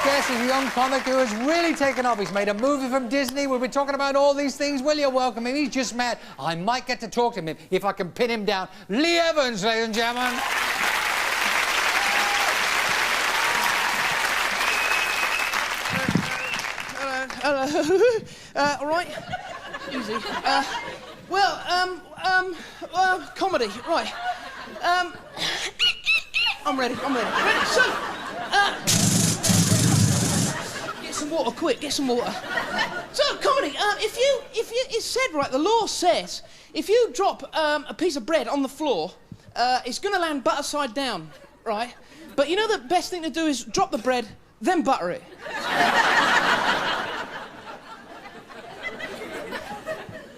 guest is a young comic who has really taken off. He's made a movie from Disney. We'll be talking about all these things. Will you welcome him? He's just mad. I might get to talk to him if I can pin him down. Lee Evans, ladies and gentlemen. Hello. All right. Easy. Comedy. Right. I'm ready. Ready. So, get some water, quick. Get some water. So, comedy. It's said, right, the law says if you drop a piece of bread on the floor, it's going to land butter side down, right? But you know the best thing to do is drop the bread, then butter it.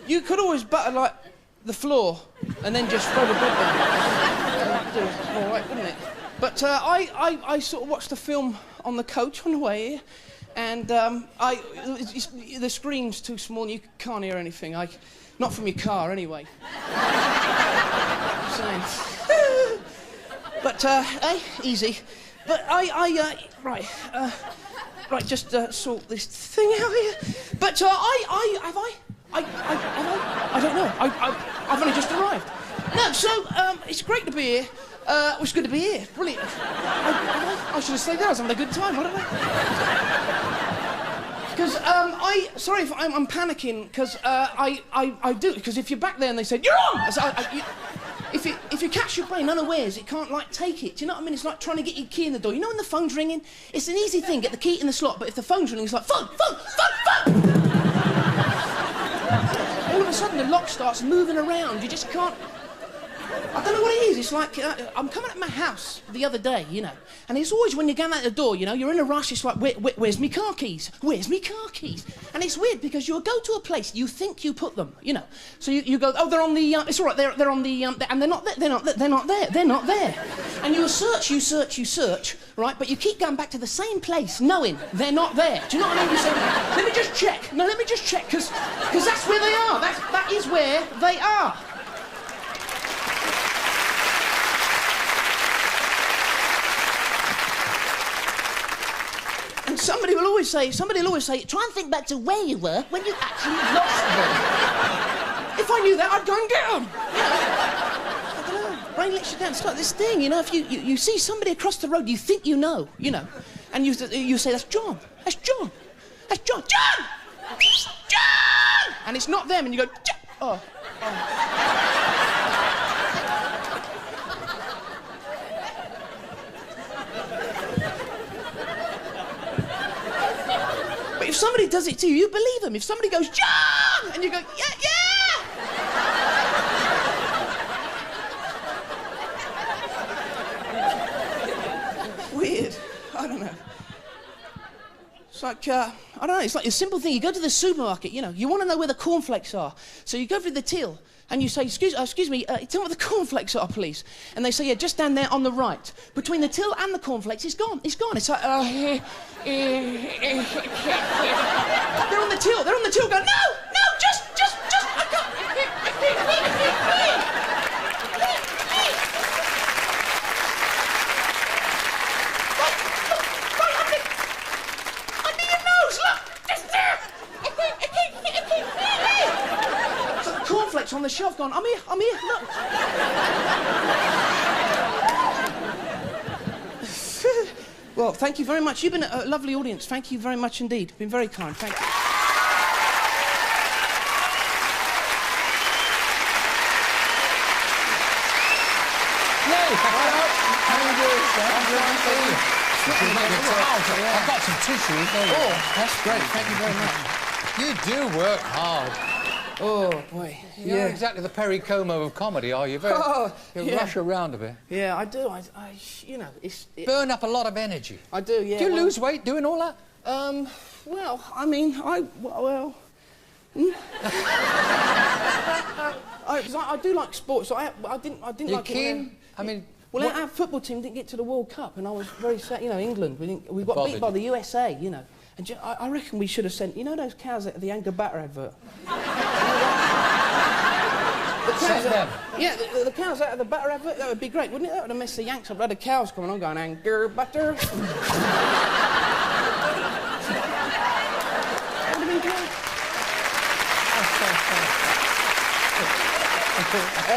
You could always butter, like, the floor and then just throw the bread down. Do it all right, wouldn't it? But I sort of watched the film on the coach on the way here, and the screen's too small and you can't hear anything. Not from your car, anyway. Saying. But, easy. But right, just sort this thing out here. But I don't know. I've only just arrived. No, so, it's great to be here. It's good to be here. Brilliant. I should have stayed there. I was having a good time. I don't know. Because, sorry if I'm panicking, because, I do, because if you're back there and they said, "You're on!" If you catch your brain unawares, it can't, like, take it. Do you know what I mean? It's like trying to get your key in the door. You know when the phone's ringing? It's an easy thing, get the key in the slot, but if the phone's ringing, it's like, phone! All of a sudden, the lock starts moving around. You just can't... I don't know what it is. It's like, I'm coming at my house the other day, you know, and it's always when you're going out the door, you know, you're in a rush, it's like, where's me car keys? Where's me car keys? And it's weird because you'll go to a place, you think you put them, you know, so you go, oh, they're on the, it's all right, they're on the, and they're not there, they're not there. And you search, right, but you keep going back to the same place knowing they're not there. Do you know what I mean? You say, let me just check, because that's where they are, that is where they are. And somebody will always say, try and think back to where you were when you actually lost them. If I knew that, I'd go and get them. You know? I don't know. Brain lets you down. It's like this thing, you know, if you see somebody across the road you think you know, and you say, that's John. John! And it's not them, and you go, oh. If somebody does it to you, you believe them. If somebody goes, John! And you go, yeah! Weird. I don't know. It's like, I don't know, it's like a simple thing. You go to the supermarket, you know, you want to know where the cornflakes are. So you go through the till, and you say, excuse me, tell me what the cornflakes are, please. And they say, yeah, just down there on the right. Between the till and the cornflakes, it's gone. It's like, they're on the till going, no, just, I can't. Under your nose, look, just there. So the cornflakes on the shelf going, I'm here, look. Well, thank you very much. You've been a lovely audience. Thank you very much indeed. Been very kind. Thank you. I've got some tissues. Oh, that's great. Thank you very much. You do work hard. Oh, boy. You're not exactly the Perry Como of comedy, are you? You rush around a bit. Yeah, I do. You know, burn up a lot of energy. I do, yeah. Do you lose weight doing all that? Well, I mean, I do like sports, so I didn't like it. You keen? I mean... Well, our football team didn't get to the World Cup, and I was very sad. You know, England, we got beat by the USA, you know. And I reckon we should have sent, you know those cows at the Anchor Batter advert? The cows out of the butter advert, that would be great, wouldn't it? That would have messed the Yanks up. I'd had the cows coming on going, Anchor Butter.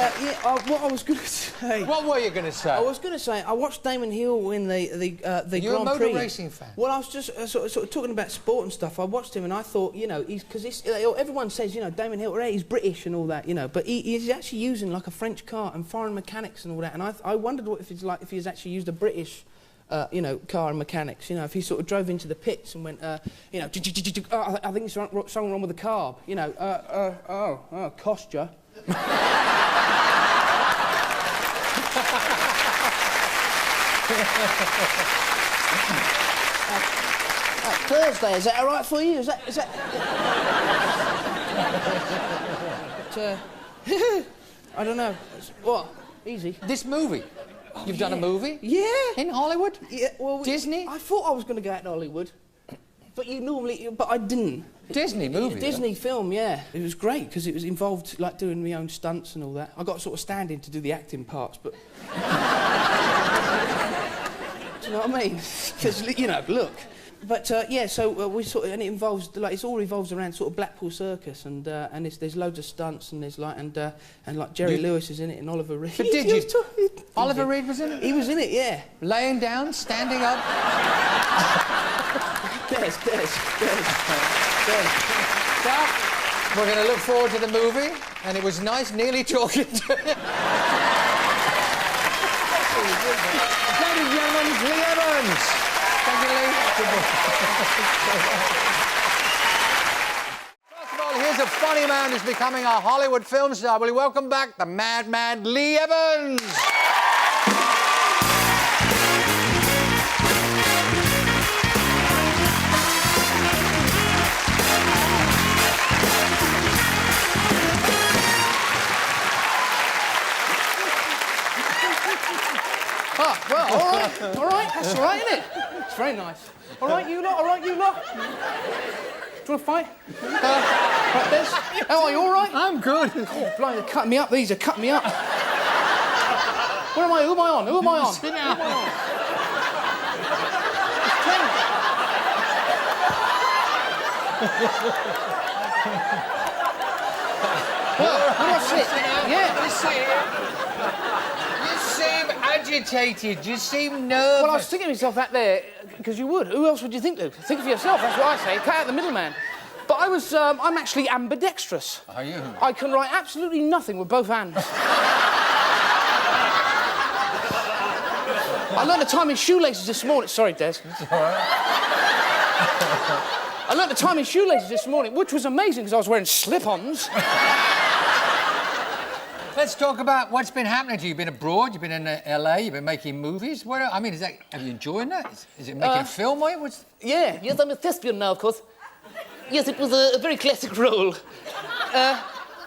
what I was going to say... What were you going to say? I was going to say, I watched Damon Hill win the Grand Prix. You're a motor racing fan? Well, I was just sort of talking about sport and stuff. I watched him and I thought, you know, because everyone says, you know, Damon Hill, he's British and all that, you know, but he's actually using, like, a French car and foreign mechanics and all that, and I wondered what if it's like if he's actually used a British... you know, car and mechanics, you know, if he sort of drove into the pits and went, you know, I think there's something wrong with the carb, you know, cost ya. Thursday, is that all right for you? Is that... but, I don't know. What? Easy. This movie? Oh, You've done a movie? Yeah. In Hollywood? Yeah, well... Disney? I thought I was going to go out to Hollywood, but I didn't. Disney movie? Disney film, yeah. It was great, because it was involved, like, doing my own stunts and all that. I got sort of stand-in to do the acting parts, but... Do you know what I mean? Because, you know, look... But yeah, so we sort of, and it involves like it all revolves around sort of Blackpool Circus, and there's loads of stunts, and there's like and like Jerry Lewis is in it, and Oliver Reed. But did you? Oliver Reed was in it. He was in it, yeah. Laying down, standing up. Des. We're going to look forward to the movie, and it was nice nearly talking to him. Ladies and gentlemen, Lee Evans. Thank you, Lee. First of all, here's a funny man who's becoming a Hollywood film star. Will you welcome back the madman Lee Evans? Oh, well, all right, that's all right, isn't it? It's very nice. All right, you lot. Do you want to fight? Right, Des? How are you, all right? I'm good. Oh, blimey, they're cutting me up. These are cutting me up. Where am I? Who am I on? Sit down. Where do I sit? Yeah. You seem agitated. You seem nervous. Well, I was thinking to myself that there, because you would. Who else would you think to? Think for yourself, that's what I say. Cut out the middleman. But I'm actually ambidextrous. Are you? I can write absolutely nothing with both hands. I learned to tie my shoelaces this morning. Sorry, Des. It's all right. I learned to tie my shoelaces this morning, which was amazing because I was wearing slip-ons. Let's talk about what's been happening to you. You've been abroad, you've been in LA, you've been making movies. I mean, have you enjoyed that? Is it making a film? Yeah, yes, I'm a thespian now, of course. Yes, it was a very classic role.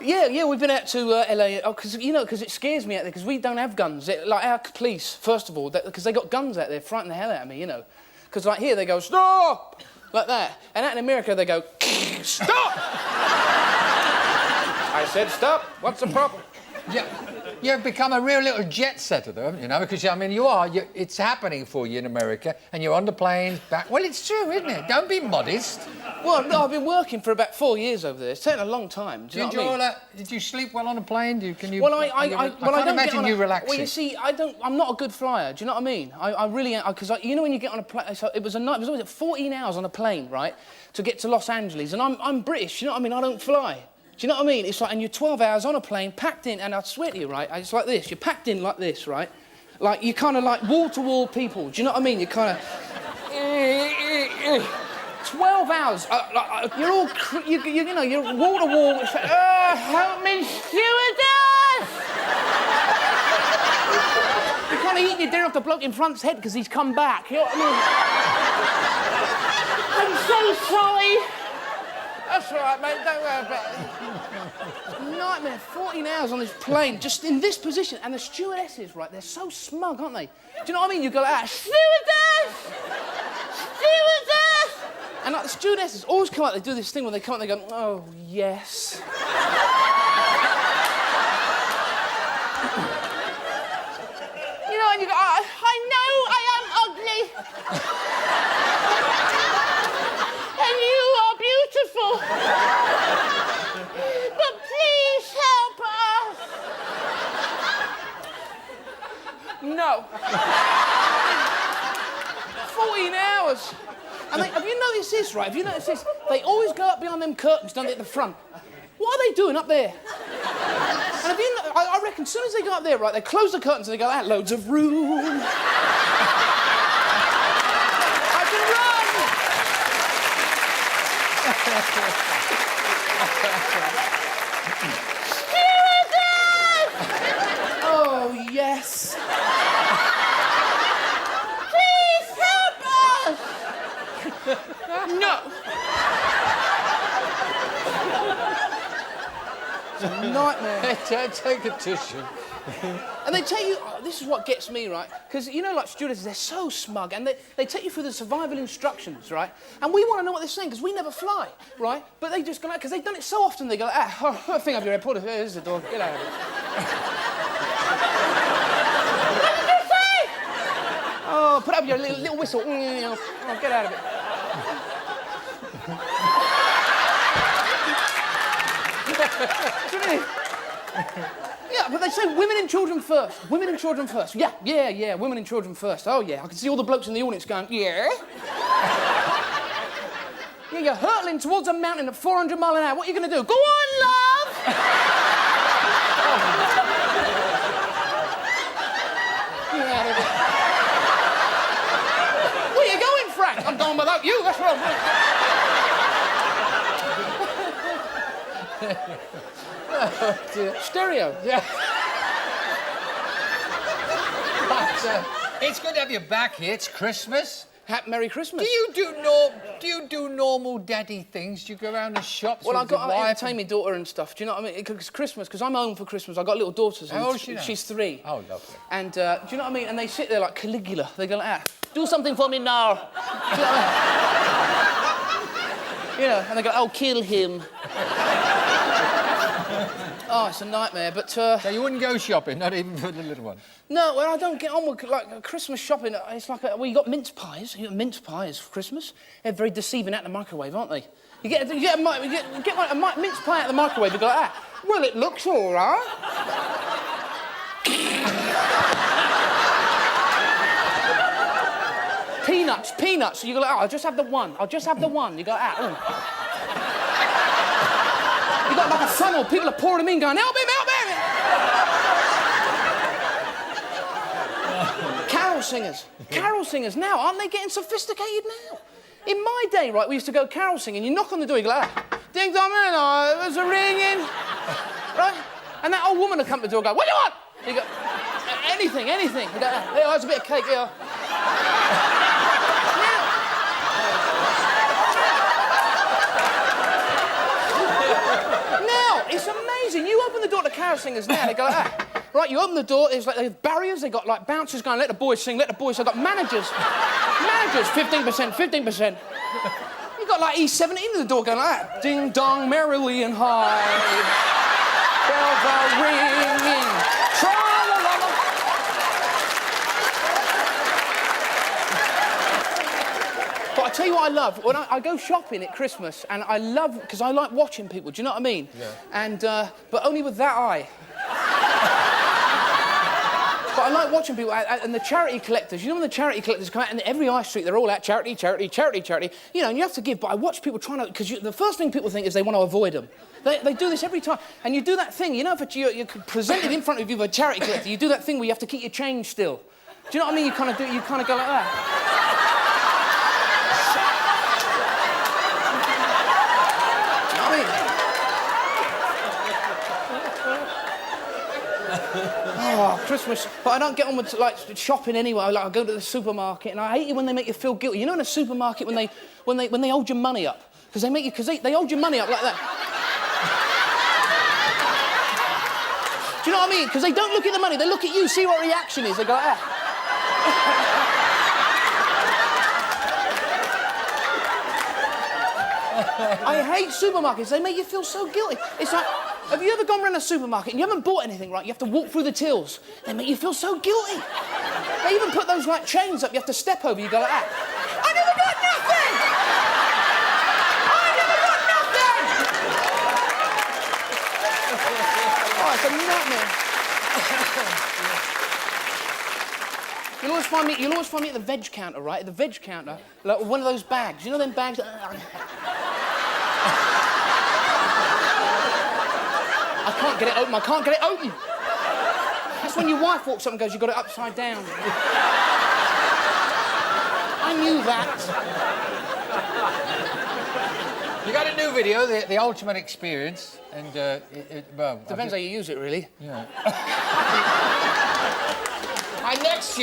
Yeah, we've been out to LA, because it scares me out there, because we don't have guns. Like, our police, first of all, because they got guns out there, frighten the hell out of me, you know. Because, like, here they go, stop! Like that. And out in America, they go, stop! I said stop. What's the problem? Yeah, you've become a real little jet setter, though, haven't you? Now, because I mean, it's happening for you in America, and you're on the planes back. Well, it's true, isn't it? Don't be modest. Well, no, I've been working for about 4 years over there. It's taken a long time. Do you enjoy all that? Did you sleep well on a plane? Can you? Well, I can't imagine you relaxing. Well, you see, I'm not a good flyer. Do you know what I mean? I really am, because you know when you get on a plane. So it was always 14 hours on a plane, right, to get to Los Angeles, and I'm British. You know what I mean? I don't fly. Do you know what I mean? It's like, and you're 12 hours on a plane, packed in, and I swear to you, right, it's like this. You're packed in like this, right? Like, you're kind of like wall-to-wall people. Do you know what I mean? You're kind of... 12 hours. You're all... you know, you're wall-to-wall. It's like, help me, stewardess! You're kind of eating your dinner off the bloke in front's head because he's come back. You know what I mean? I'm so sorry. That's all right, mate, don't worry about it. Nightmare, 14 hours on this plane, just in this position. And the stewardesses, right, they're so smug, aren't they? Do you know what I mean? You go like that, stewardess! Stewardess! And like the stewardesses always come out, they do this thing when they come out, they go, oh, yes. You know, and you go, I know I am ugly. And you are beautiful. But please help us. does. And have you noticed this, right? Have you noticed this? They always go up behind them curtains, don't they, at the front? What are they doing up there? And have you I reckon as soon as they go up there, right, they close the curtains and they go, loads of room. I can run! Oh, yes. Please help us! No. It's a nightmare. Take a tissue. And they tell you, this is what gets me, right? Because, you know, like stewardesses, they're so smug, and they take you through the survival instructions, right? And we want to know what they're saying, because we never fly, right? But they just go out, because they've done it so often, they go, thing up your head, pull it, here's the door, get out of it. What did you say? Oh, put up your little whistle, oh, get out of it. Do you know what I mean? Yeah, but they say women and children first. Women and children first. Yeah, women and children first. Oh, yeah. I can see all the blokes in the audience going, yeah. Yeah, you're hurtling towards a mountain at 400 miles an hour. What are you going to do? Go on, love! Where are you going, Frank? I'm going without you. That's what I'm doing. Oh, dear. Stereo. Yeah. But, it's good to have you back here. It's Christmas. Merry Christmas. Do you do normal daddy things? Do you go around the shops? Well, with I've got to the wife entertain my daughter and stuff. Do you know what I mean? It's Christmas, because I'm home for Christmas. I've got little daughters. How old is she now? She's 3. Oh, lovely. And do you know what I mean? And they sit there like Caligula. They go like that. Do something for me now. Do you know what I mean? You know, and they go, oh, kill him. Oh, it's a nightmare, but... So you wouldn't go shopping, not even for the little one? No, well, I don't get on with, like, Christmas shopping. It's like, well, you got mince pies. You got mince pies for Christmas. They're very deceiving out the microwave, aren't they? You get a mince pie out the microwave, you go like that. Well, it looks all right. Peanuts. You go like, oh, I'll just have the one. You go like that. You got like a funnel, people are pouring them in going, help him! Carol singers now, aren't they getting sophisticated now? In my day, right, we used to go carol singing, you knock on the door, you go like that. Ding dong, there's a ringing. Right? And that old woman would come to the door and go, what do you want? You go, anything. You go, hey, there's a bit of cake here. It's amazing. You open the door to carol singers now, they go like that. Right, you open the door, there's like barriers, they got like bouncers going, let the boys sing. They've got managers, 15%. You've got like E17 at the door going like that. Ding dong, merrily and high. Bells are ringing. Tra-la-la-la. But I tell you what I love, when I go shopping at Christmas, and I love, because I like watching people, do you know what I mean? Yeah. And, but only with that eye. But I like watching people, and the charity collectors, you know when the charity collectors come out, and every high street, they're all out, charity. You know, and you have to give, but I watch people trying to, because the first thing people think is they want to avoid them. They do this every time, and you do that thing, you know, if you're presented in front of you with a charity collector, you do that thing where you have to keep your change still. Do you know what I mean? You kind of go like that. Oh, Christmas. But I don't get on with, like, shopping anyway. Like, I go to the supermarket, and I hate it when they make you feel guilty. You know in a supermarket when they hold your money up? Because they hold your money up like that. Do you know what I mean? Because they don't look at the money, they look at you, see what reaction is. They go like that. I hate supermarkets. They make you feel so guilty. It's like, have you ever gone around a supermarket and you haven't bought anything, right? You have to walk through the tills. They make you feel so guilty. They even put those, like, chains up you have to step over. You go like that. I never got nothing! Oh, it's a nightmare. You'll always find me at the veg counter, right? At the veg counter, like one of those bags. You know them bags? I can't get it open. I can't get it open. That's when your wife walks up and goes, "You got it upside down." I knew that. You got a new video, the ultimate experience, and well, Depends how you use it, really. Yeah. And next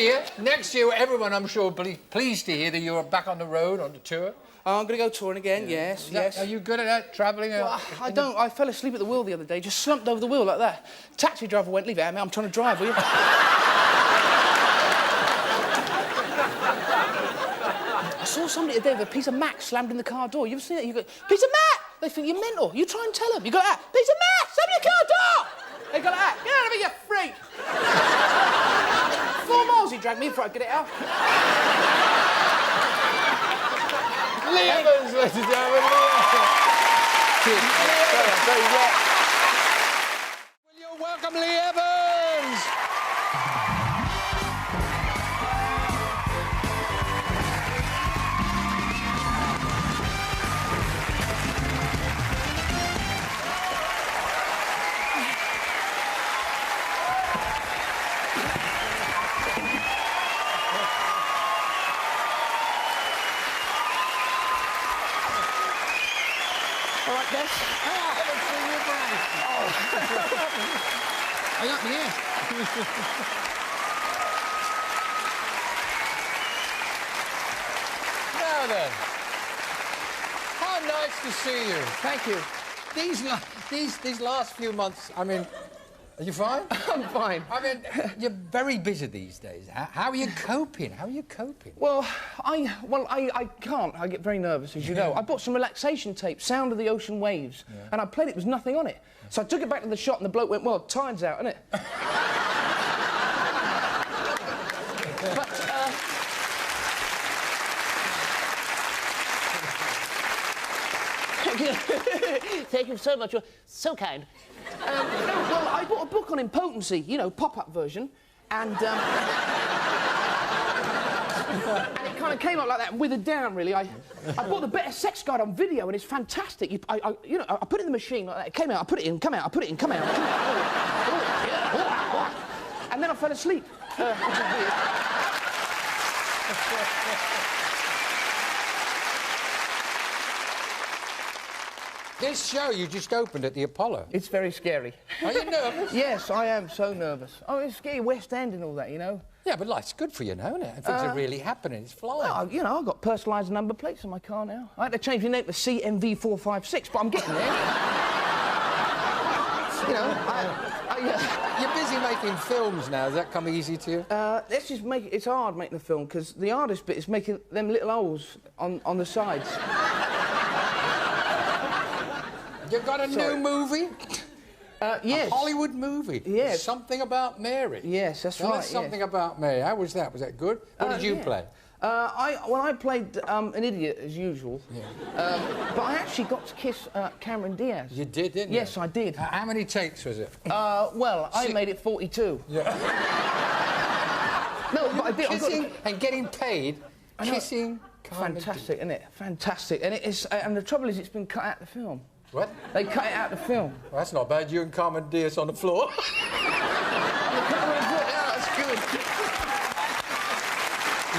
year, everyone, I'm sure, will be pleased to hear that you're back on the road, on the tour. Oh, I'm going to go touring again, yes. Are you good at that, travelling? Well, I don't. I fell asleep at the wheel the other day, just slumped over the wheel like that. Taxi driver went, "Leave it, mate, I'm trying to drive, will you?" I saw somebody today with a piece of mat slammed in the car door. You ever seen it? You go, "Piece of mat!" They think you're mental. You try and tell them. You go, "Ah, piece of mat, slammed in the car door!" They go, "Ah, get out of here, you freak!" 4 miles he dragged me before I get it out. Lee Evans, ladies and gentlemen. Very wet. Will you welcome Lee Evans? All right, Des. I got me here. Now then, how nice to see you. Thank you. These last few months, I mean, are you fine? I'm fine. I mean, you're very busy these days. How are you coping? How are you coping? Well, I can't. I get very nervous, as you know. I bought some relaxation tape, Sound of the Ocean Waves, and I played it, there was nothing on it. So I took it back to the shop and the bloke went, "Well, time's out, isn't it?" But, thank you so much. You're so kind. No, well, I bought a book on impotency, you know, pop-up version, and it kind of came up like that and withered down, really. I bought the Better Sex Guide on video, and it's fantastic. I put it in the machine like that. It came out, I put it in, come out, I put it in, come out. And then I fell asleep, which is weird. This show you just opened at the Apollo. It's very scary. Are you nervous? Yes, I am so nervous. Oh, it's scary, West End and all that, you know. Yeah, but life's good for you now, isn't it? Things are really happening. It's flying. Well, you know, I've got personalised number plates on my car now. I had to change the name to CMV456, but I'm getting there. You know, You're busy making films now. Does that come easy to you? let's just make it... It's hard making the film, because the hardest bit is making them little holes on the sides. You've got a new movie? Yes. A Hollywood movie? Yes. Something About Mary? Yes, that's Tell right, us something about Mary. How was that? Was that good? What did you play? I played an idiot, as usual. Yeah. But I actually got to kiss Cameron Diaz. You did, didn't you? Yes, I did. How many takes was it? Well, I made it 42. Yeah. No, but I did. Kissing and getting paid. Kissing. Fantastic, isn't it? Fantastic. And and the trouble is, it's been cut out the film. What? They cut it out the film. Well, that's not bad. You and Carmen Diaz on the floor. That's good.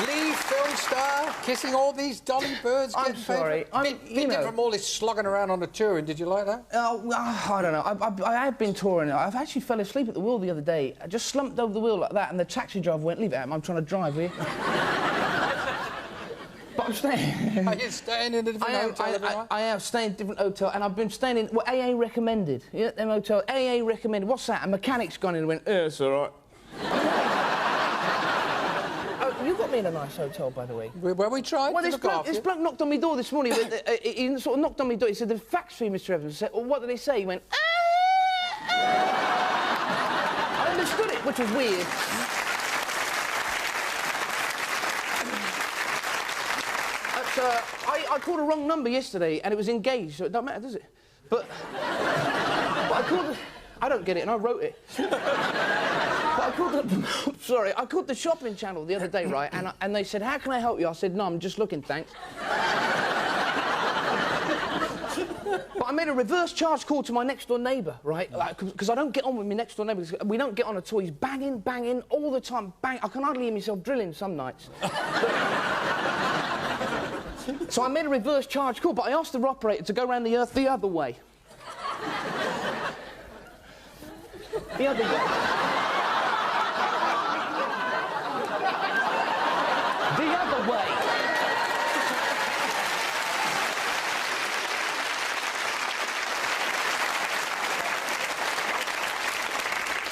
Lee, film star, kissing all these dolly birds. I'm sorry. Bit from all this slogging around on the touring. Did you like that? Well, I don't know. I have been touring. I've actually fell asleep at the wheel the other day. I just slumped over the wheel like that, and the taxi driver went, "Leave it, I'm trying to drive here." But I'm staying. Are you staying in a different hotel? I am staying in a different hotel, and I've been staying in what AA recommended. Yeah, them hotel. AA recommended. What's that? A mechanic's gone in and went, "Yeah, it's all right." Oh, you got me in a nice hotel, by the way. Where we tried. Well, this bloke knocked on my door this morning. He sort of knocked on my door. He said, "The fax for you, Mr. Evans." I said, "Well, what did he say?" He went, I understood it, which was weird. I called a wrong number yesterday, and it was engaged, so it doesn't matter, does it? But I called... I don't get it, and I wrote it. I called the shopping channel the other day, right? And they said, how can I help you? I said, no, I'm just looking, thanks. But I made a reverse charge call to my next-door neighbour, right? Because I don't get on with my next-door neighbour. We don't get on at all. He's banging, banging, all the time. Bang. I can hardly hear myself drilling some nights. So I made a reverse charge call, but I asked the operator to go around the earth the other way. The other way. The other way.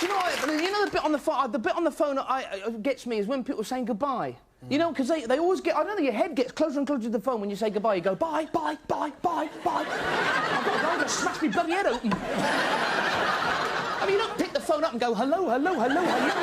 Do you know what? You know the bit on the phone. The bit on the phone that gets me is when people are saying goodbye. You know, because they always get. I don't know. Your head gets closer and closer to the phone when you say goodbye. You go bye, bye, bye, bye, bye. I've got to go and smash my bloody head open. I mean, you don't pick the phone up and go hello, hello, hello, hello.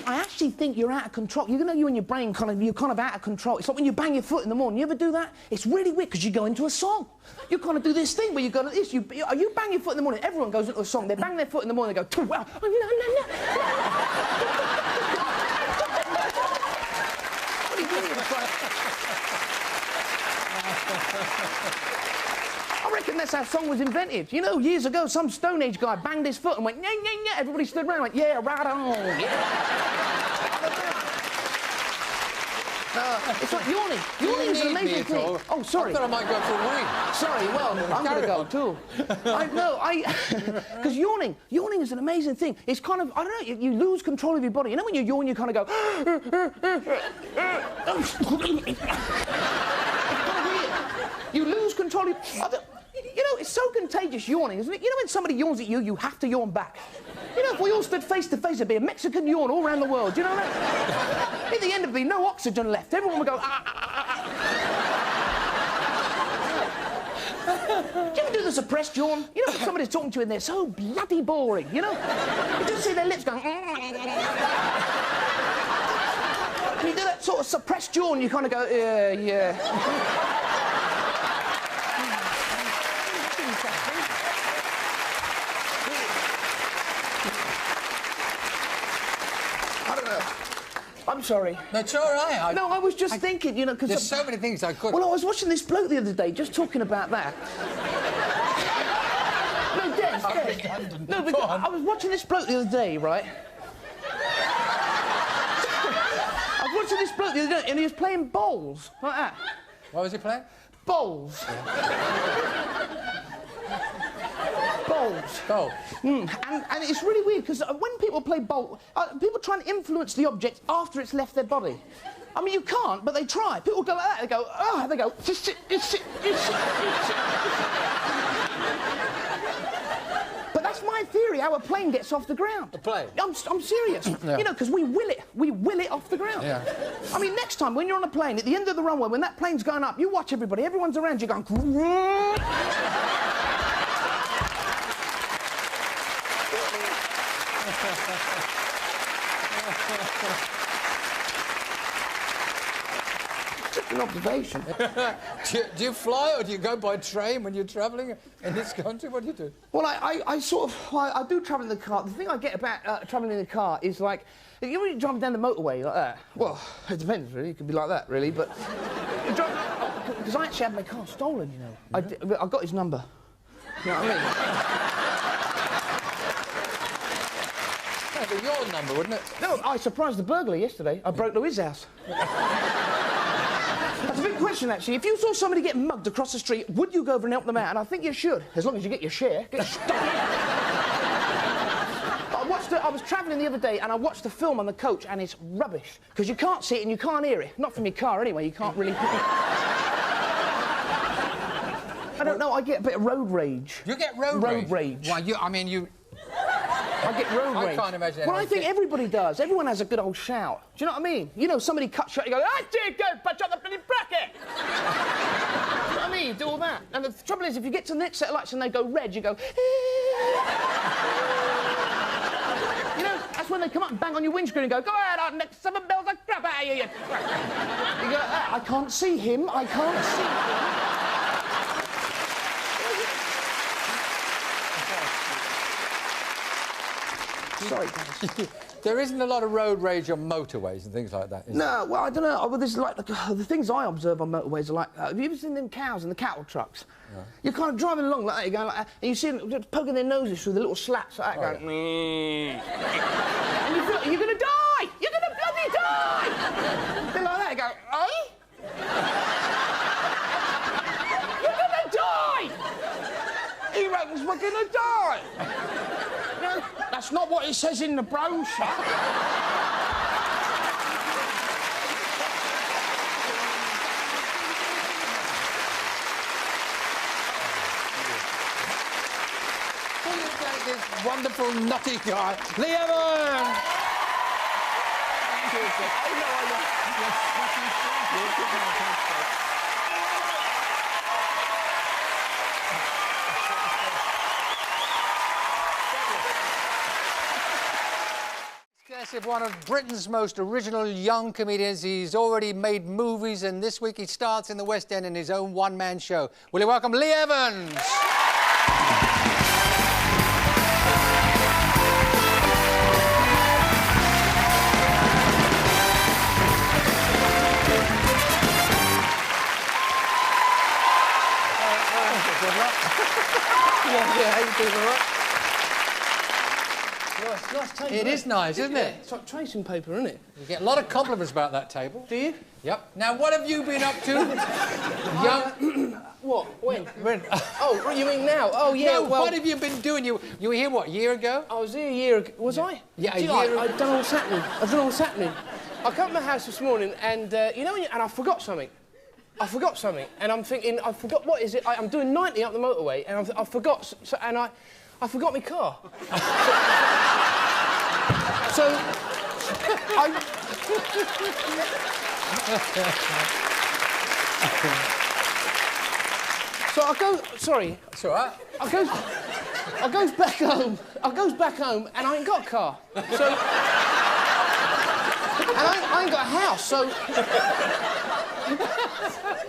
I actually think you're out of control. You know, you and your brain you're kind of out of control. It's like when you bang your foot in the morning. You ever do that? It's really weird because you go into a song. You kind of do this thing where you go like this. You bang your foot in the morning. Everyone goes into a song. They bang their foot in the morning. They go, wow. Oh, no. What are you doing? I reckon that's how song was invented. You know, years ago, some Stone Age guy banged his foot and went, yeah, yeah, yeah. Everybody stood around like, yeah, right on, yeah. It's like yawning. Yawning is an amazing thing. Oh, sorry. I thought I might go for a wee. Sorry, well, I'm going to go too. Because yawning is an amazing thing. It's kind of, I don't know, you lose control of your body. You know when you yawn, you kind of go, you lose control of you know, it's so contagious, yawning, isn't it? You know when somebody yawns at you, you have to yawn back. You know, if we all stood face to face, there'd be a Mexican yawn all around the world. Do you know that? At the end, there'd be no oxygen left. Everyone would go, Do you ever do the suppressed yawn? You know, if somebody's talking to you and they're so bloody boring, you know? You just see their lips going... And you do that sort of suppressed yawn, you kind of go, yeah. I'm sorry. No, it's all right. No, I was just thinking, you know, because... There's so many things I could... Well, I was watching this bloke the other day, just talking about that. No, Des. No, but I was watching this bloke the other day, right? I was watching this bloke the other day, and he was playing bowls, like that. What was he playing? Bowls. Bowls. Oh. And it's really weird because when people play bowl, people try and influence the object after it's left their body. I mean, you can't, but they try. People go like that. They go, oh, they go. But that's my theory. How a plane gets off the ground. A plane. I'm serious. Yeah. You know, because we will it off the ground. Yeah. I mean, next time when you're on a plane at the end of the runway, when that plane's going up, you watch everybody. Everyone's around you going. Just an observation. do you fly or do you go by train when you're travelling in this country? What do you do? Well, I do travel in the car. The thing I get about travelling in the car is like, you know when you're driving down the motorway like that? Well, it depends really. It could be like that really, but because I actually had my car stolen, you know. I got his number. You know what I mean? That'd be your number, wouldn't it? No, I surprised the burglar yesterday. I broke Louis' house. That's a big question, actually. If you saw somebody get mugged across the street, would you go over and help them out? And I think you should, as long as you get your share. Get stuck. I was travelling the other day and I watched the film on the coach and it's rubbish. Because you can't see it and you can't hear it. Not from your car, anyway. You can't really... I don't know, I get a bit of road rage. You get road rage? Road rage. Well, I get road rage. I can't imagine. Well, I think everybody does. Everyone has a good old shout. Do you know what I mean? You know, somebody cuts you out, you go, I did go, punch up the bloody bracket! You know what I mean? You do all that. And the trouble is, if you get to the next set of lights and they go red, you go, You know, that's when they come up and bang on your windscreen and go ahead, our next 7 bells of crap out of you. You go, I can't see him, I can't see him. Sorry, guys. There isn't a lot of road rage on motorways and things like that, is No, well, I don't know. Well, there's like the things I observe on motorways are like. Have you ever seen them cows in the cattle trucks? Yeah. You're kind of driving along like that, you're going like that, and you see them just poking their noses through the little slats like that, going. And you feel you're gonna die! You're gonna bloody die! A bit like that, you go, eh? You're gonna die! He reckons we're gonna die! No, that's not what it says in the brochure. this wonderful, nutty guy, Lee Evans! One of Britain's most original young comedians. He's already made movies, and this week he starts in the West End in his own one-man show. Will you welcome Lee Evans? Good luck. Yeah, how you doing, all right? Nice table. It is nice, isn't it? It's like tracing paper, isn't it? You get a lot of compliments about that table. Do you? Yep. Now, what have you been up to? What? When? Oh, you mean now? Oh, yeah, no, well... what have you been doing? You were here, what, a year ago? I was here a year ago. Was I? Yeah, I don't know what's happening. I don't know what's happening. I come to my house this morning and, you know, and I forgot something. And I'm thinking, I forgot, what is it? I'm doing 90 up the motorway and I forgot, and I forgot my car. So I go, sorry. It's all right. I goes back home and I ain't got a car. So, and I ain't got a house, so...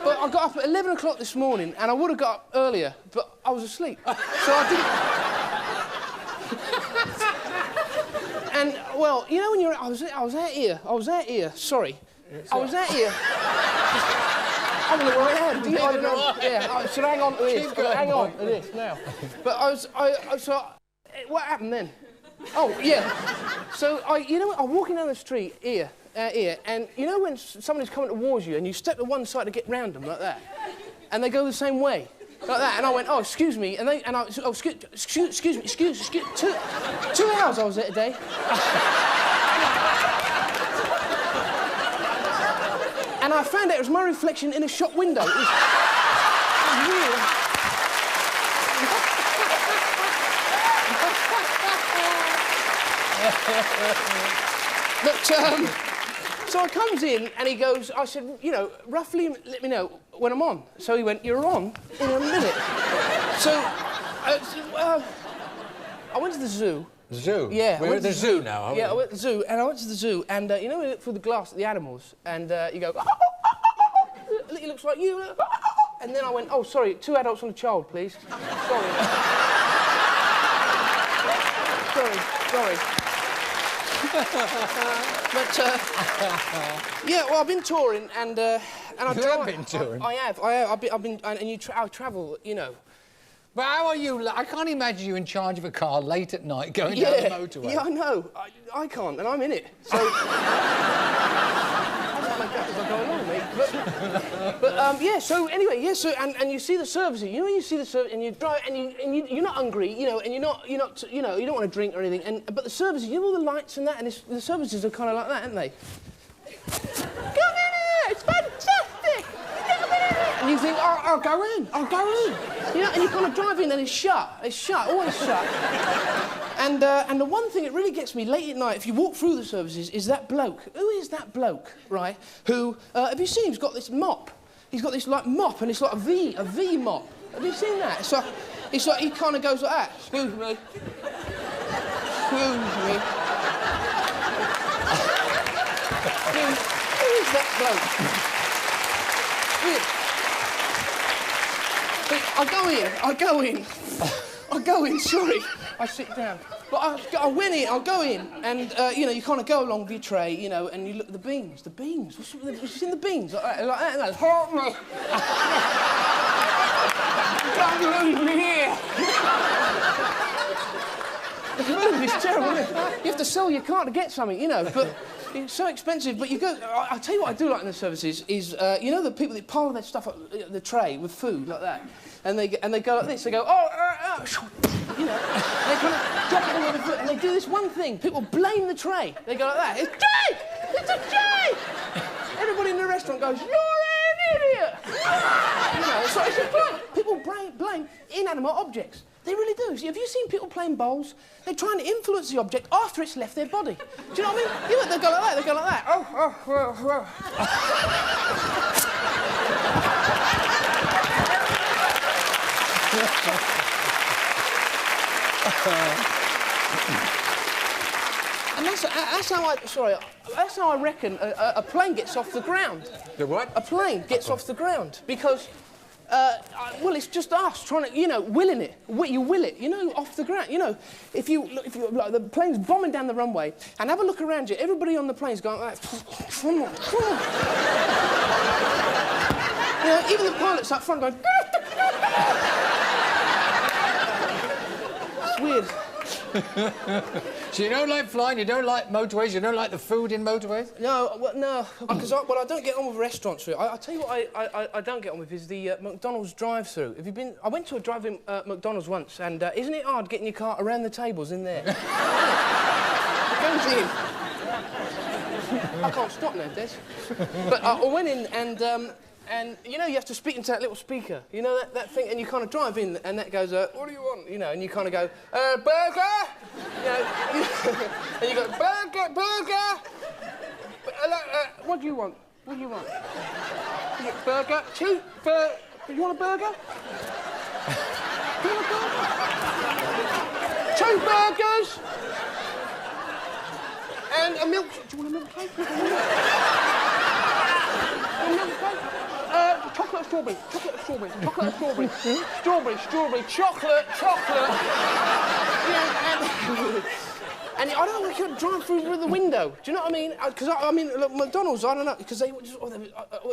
But I got up at 11 o'clock this morning and I would have got up earlier, but I was asleep. So I didn't... And, well, you know when you're... I was out here, sorry. I was out here. I don't know where I am. I don't know. Yeah, I should hang on to this. Hang on to this now. But what happened then? Oh, yeah. So, you know, I'm walking down the street here, and you know when somebody's coming towards you and you step to one side to get round them like that, and they go the same way, like that, and I went, oh, excuse me, and excuse me, 2 hours I was there today. And I found out it was my reflection in a shop window. It was weird. But, so I comes in and he goes, I said, you know, roughly let me know when I'm on. So he went, you're on in a minute. So, I went to the zoo. Zoo? Yeah. We're at the zoo now, aren't we? Yeah, I went to the zoo, and you know, we look through the glass at the animals, and you go, he looks like you, and then I went, oh, sorry, 2 adults and a child, please. Sorry. Sorry. But, yeah, well, I've been touring, and I have been touring? I have, I've been, and I travel, you know. But how are you? I can't imagine you in charge of a car late at night going down the motorway. Yeah, I know. I can't, and I'm in it. So... I don't make that as I go along, mate. But yeah, so anyway, yeah, so, and you see the services. You know when you see the service, and you drive, and you're not hungry, you know, and you're not, you don't want to drink or anything, but the services, you know all the lights and that, and the services are kind of like that, aren't they? Come in here! It's fantastic! And you think, oh, I'll go in. You know, and you kind of drive in and it's shut, always shut. And the one thing that really gets me late at night, if you walk through the services, is that bloke. Who is that bloke, right? Who, have you seen, he's got this mop. He's got this, like, mop, and it's like a V mop. Have you seen that? It's like he kind of goes like that. Excuse me. Who is that bloke? I go in, sorry. I sit down. But I went in, I'll go in, and, you know, you kind of go along with your tray, you know, and you look at the beans. The beans. What's in the beans? Like that. Help me. Don't lose me here. The food is terrible, isn't it? You have to sell your car to get something, you know, but it's so expensive. But you go... I'll tell you what I do like in the services is, you know the people that pile their stuff up the tray with food like that? And they go like this. They go, you know, and they kind of drop it all over the foot, and they do this one thing. People blame the tray. They go like that. It's tray! It's a tray! Everybody in the restaurant goes, you're an idiot! You know, it's a blame. People blame inanimate objects. They really do. See, have you seen people playing bowls? They're trying to influence the object after it's left their body. Do you know what I mean? They go like that. They go like that. And that's how I reckon a plane gets off the ground. The what? A plane gets off the ground because, well, it's just us trying to, you know, willing it. You will it, you know, off the ground. You know, if you like, the plane's bombing down the runway, and have a look around you. Everybody on the plane's going like, come on. You know, even the pilots up front going. It's weird. So you don't like flying, you don't like motorways, you don't like the food in motorways? No, well, no, because I don't get on with restaurants. I'll tell you what I don't get on with is the McDonald's drive-through. Have you been... I went to a drive-in McDonald's once, and isn't it hard getting your car around the tables in there? It goes in. I can't stop now, Des. But I went in and, you know, you have to speak into that little speaker. You know, that thing, and you kind of drive in, and that goes, what do you want? You know, and you kind of go, burger! You know, and you go, burger! What do you want? What do you want? Burger? Cheap? You want a burger? Do you want a burger? 2 burgers! And a milk... Do you want a milk cake? A milk cake? Chocolate or strawberry? Chocolate or strawberry? Chocolate or strawberry? Strawberry, chocolate. Yeah, and I don't want to drive through the window. Do you know what I mean? Because I mean, look, McDonald's, I don't know, because they just... do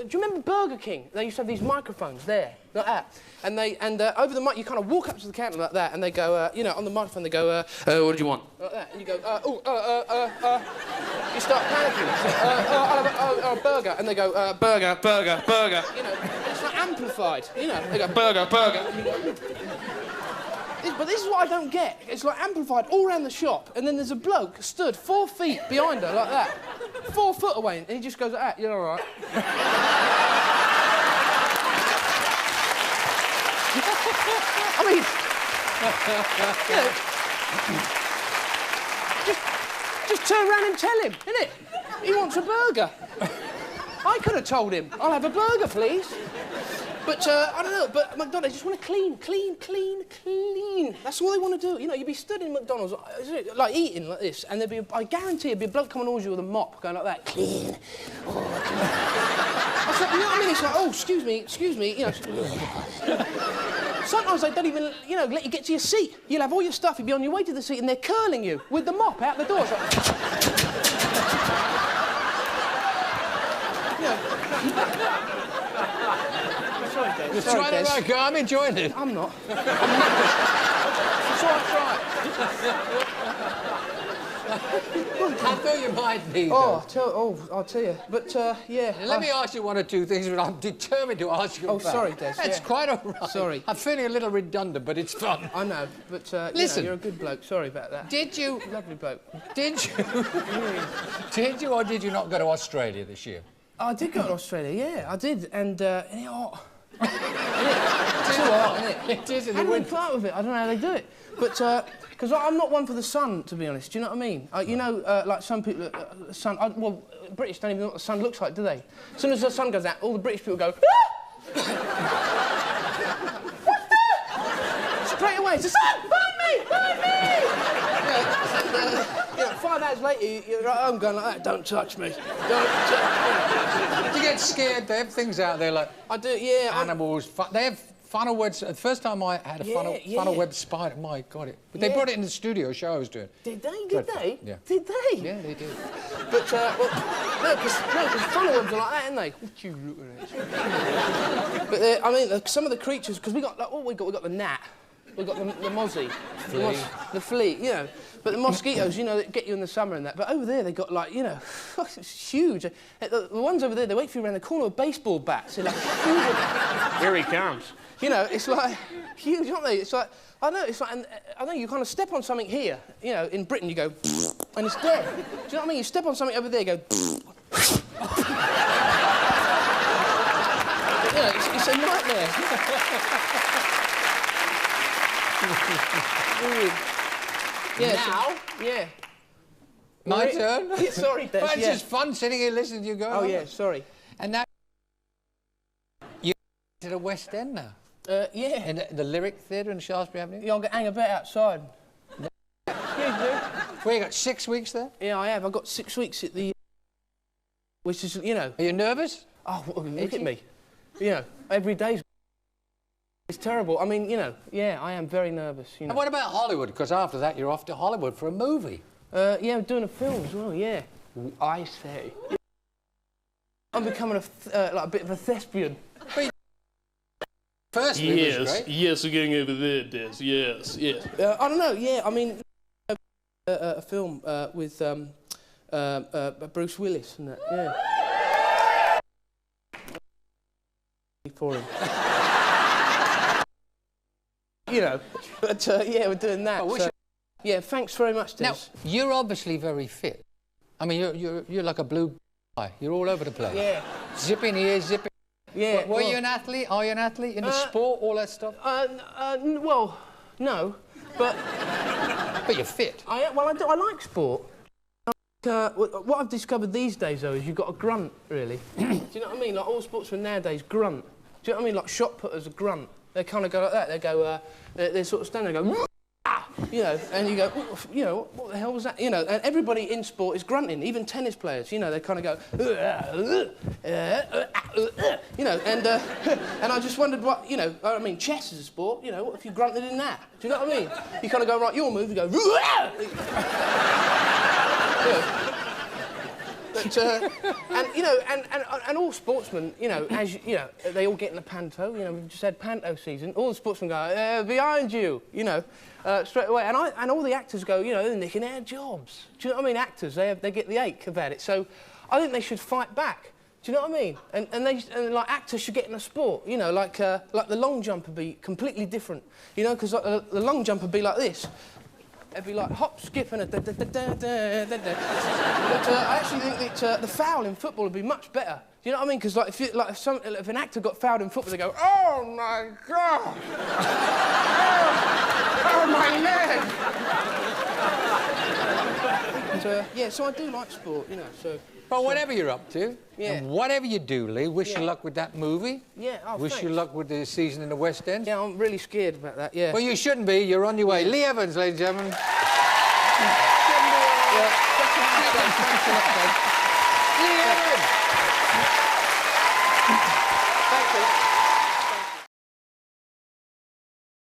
you remember Burger King? They used to have these microphones there, like that. And over the mic, you kind of walk up to the counter like that, and they go, you know, on the microphone, they go, what do you want? Like that. And you go, you start panicking. I'll have a burger. And they go, burger. You know, and it's like amplified. You know, they go, burger. And you go, but this is what I don't get. It's like amplified all around the shop, and then there's a bloke stood 4 feet behind her like that, 4 foot away, and he just goes like that. You're all right. I mean, you know, just turn around and tell him, innit? He wants a burger. I could have told him, I'll have a burger, please. But, I don't know, but McDonald's just want to clean. That's all they want to do. You know, you'd be stood in McDonald's, like, eating like this, and I guarantee there'd be a bloke coming towards you with a mop, going like that, clean. Oh, clean. I said, you know what I mean? It's like, oh, excuse me, you know. Sometimes they don't even, you know, let you get to your seat. You'll have all your stuff, you'll be on your way to the seat, and they're curling you with the mop out the door. It's like... Just try it right, I'm enjoying it. I'm not. It's all right. I thought you might be. I'll tell you. But, yeah. Let me ask you 1 or 2 things that I'm determined to ask you about. Sorry, Des. That's quite all right. Sorry. I'm feeling a little redundant, but it's fun. I know, but, listen, you know, you're a good bloke. Sorry about that. Did you... Lovely bloke. Did you or did you not go to Australia this year? I did go to Australia, yeah, I did, and it's hot. Too hot, isn't it? It is in the How do they winter. put up with it? I don't know how they do it. But, because I'm not one for the sun, to be honest, do you know what I mean? You know, like some people, the sun... well, British don't even know what the sun looks like, do they? As soon as the sun goes out, all the British people go, ah! What's that? Straight away, it's the sun! Find me! You know, 5 hours later, you're at home going like that, don't touch me. Don't touch me. You get scared, they have things out there like... I do, yeah. Animals, they have funnel web. The first time I had a funnel web spider, my God, but they brought it in the studio show I was doing. Did they? Did they? Yeah. Did they? Yeah, they did. But, well, no, because funnel webs are like that, aren't they? What you looking at? But, I mean, some of the creatures, because we got, like, what we got the gnat. We've got the mozzie, the flea, you know. But the mosquitoes, you know, that get you in the summer and that. But over there, they got, like, you know, it's huge. The ones over there, they wait for you around the corner with baseball bats. They're like huge. Here he comes. You know, it's like huge, aren't they? It's like, I know, it's like, and, I know you kind of step on something here. You know, in Britain, you go, and it's dead. Do you know what I mean? You step on something over there, you go, you know, it's a nightmare. Yeah, now? Yeah. My turn? Yeah, sorry, Des. Well, it's just fun sitting here listening to you go. Oh, yeah, sorry. And now you're to the West End now? Yeah. In the Lyric Theatre in Shaftesbury Avenue? Yeah, I'll hang a bit outside. Yeah, you do. Well, you got 6 weeks there? Yeah, I have. I've got 6 weeks at the... Which is, you know... Are you nervous? Oh, look at me. You know, every day's... It's terrible. I mean, you know, yeah, I am very nervous, you know. And what about Hollywood? Because after that, you're off to Hollywood for a movie. Yeah, I'm doing a film as well, yeah. I say. I'm becoming like a bit of a thespian. First movie was great. Yes, we're getting over there, Des. Yes, yes. I don't know, yeah, I mean, a film with Bruce Willis and that, yeah. For him. You know, but yeah, we're doing that. So, yeah, thanks very much, Des. Now, you're obviously very fit. I mean, you're like a blue guy. You're all over the place. Yeah. Zipping here, zipping. Yeah. Were you an athlete? Are you an athlete in the sport? All that stuff. Well, no, but. But you're fit. I like sport. What I've discovered these days, though, is you've got to grunt, really. Do you know what I mean? Like, all sportsmen nowadays grunt. Do you know what I mean? Like, shot putters grunt. They kind of go like that. They go, they sort of stand there and go, you know, and you go, you know, what the hell was that? You know, and everybody in sport is grunting, even tennis players, you know, they kind of go, you know, and I just wondered what, you know, I mean, chess is a sport, you know, what if you grunted in that? Do you know what I mean? You kind of go, right, your move, you go, you know. But, and, you know, and all sportsmen, you know, as you know, they all get in the panto, you know, we've just had panto season, all the sportsmen go, behind you, you know, straight away, and all the actors go, you know, they're nicking our jobs. Do you know what I mean? Actors, they get the ache about it, so I think they should fight back. Do you know what I mean? And like, actors should get in a sport, you know, like the long jump would be completely different, you know, because the long jump would be like this. It'd be like hop, skip, and a da-da-da-da-da-da-da. But I actually think that the foul in football would be much better. Do you know what I mean? Because like, if an actor got fouled in football, they go, oh my God! oh my leg! And, yeah, so I do like sport, you know. So. Well, whatever you're up to, yeah. and whatever you do, Lee, wish you luck with that movie. Yeah, oh, wish thanks. you luck with the season in the West End. Yeah, I'm really scared about that, yeah. Well, you shouldn't be. You're on your way. Lee Evans, ladies and gentlemen. Lee Evans! Thank you.